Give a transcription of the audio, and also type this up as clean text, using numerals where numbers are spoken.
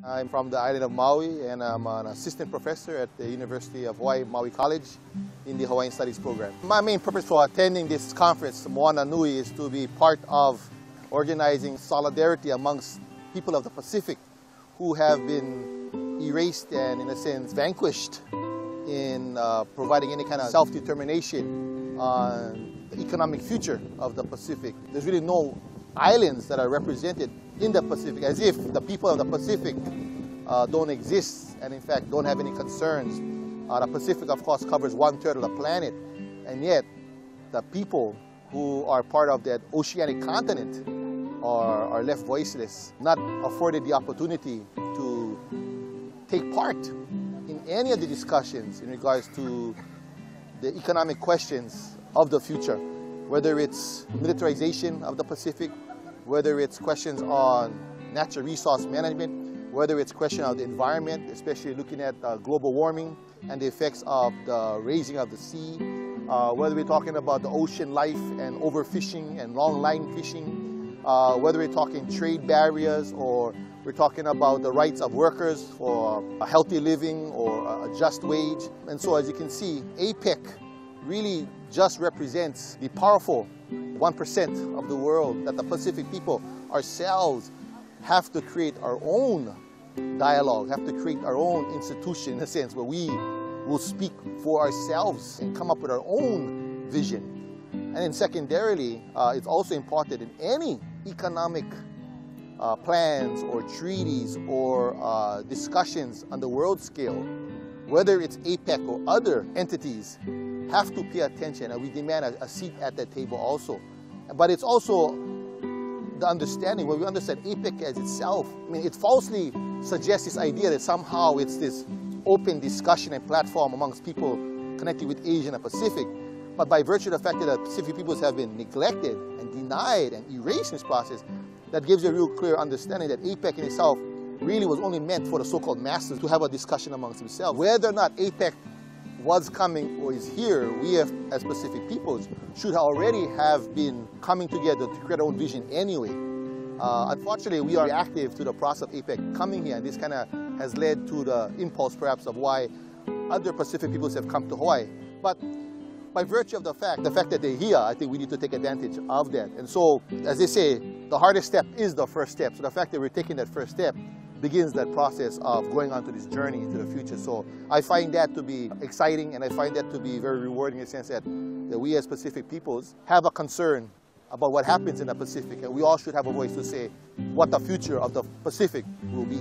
I'm from the island of Maui, and I'm an assistant professor at the University of Hawaii Maui College in the Hawaiian Studies program. My main purpose for attending this conference, Moana Nui, is to be part of organizing solidarity amongst people of the Pacific who have been erased and, in a sense, vanquished in providing any kind of self-determination on the economic future of the Pacific. There's really no islands that are represented in the Pacific, as if the people of the Pacific don't exist and in fact don't have any concerns. The Pacific, of course, covers 1/3 of the planet, and yet the people who are part of that oceanic continent are left voiceless, not afforded the opportunity to take part in any of the discussions in regards to the economic questions of the future, whether it's militarization of the Pacific, whether it's questions on natural resource management, whether it's question of the environment, especially looking at global warming and the effects of the raising of the sea, whether we're talking about the ocean life and overfishing and long line fishing, whether we're talking trade barriers or we're talking about the rights of workers for a healthy living or a just wage. And so as you can see, APEC really just represents the powerful 1% of the world, that the Pacific people ourselves have to create our own dialogue, have to create our own institution, in a sense, where we will speak for ourselves and come up with our own vision. And then secondarily, it's also important in any economic plans or treaties or discussions on the world scale, whether it's APEC or other entities, have to pay attention, and we demand a seat at that table also. But it's also the understanding, when we understand APEC as itself, I mean, it falsely suggests this idea that somehow it's this open discussion and platform amongst people connected with Asia and the Pacific. But by virtue of the fact that the Pacific peoples have been neglected and denied and erased in this process, that gives you a real clear understanding that APEC in itself really was only meant for the so-called masters to have a discussion amongst themselves. Whether or not APEC was coming or is here, we have, as Pacific peoples, should already have been coming together to create our own vision anyway. Unfortunately, we are reactive to the process of APEC coming here, and this kind of has led to the impulse, perhaps, of why other Pacific peoples have come to Hawaii. But by virtue of the fact that they're here, I think we need to take advantage of that. And so, as they say, the hardest step is the first step. So the fact that we're taking that first step begins that process of going on to this journey into the future. So I find that to be exciting, and I find that to be very rewarding in the sense that we as Pacific peoples have a concern about what happens in the Pacific, and we all should have a voice to say what the future of the Pacific will be.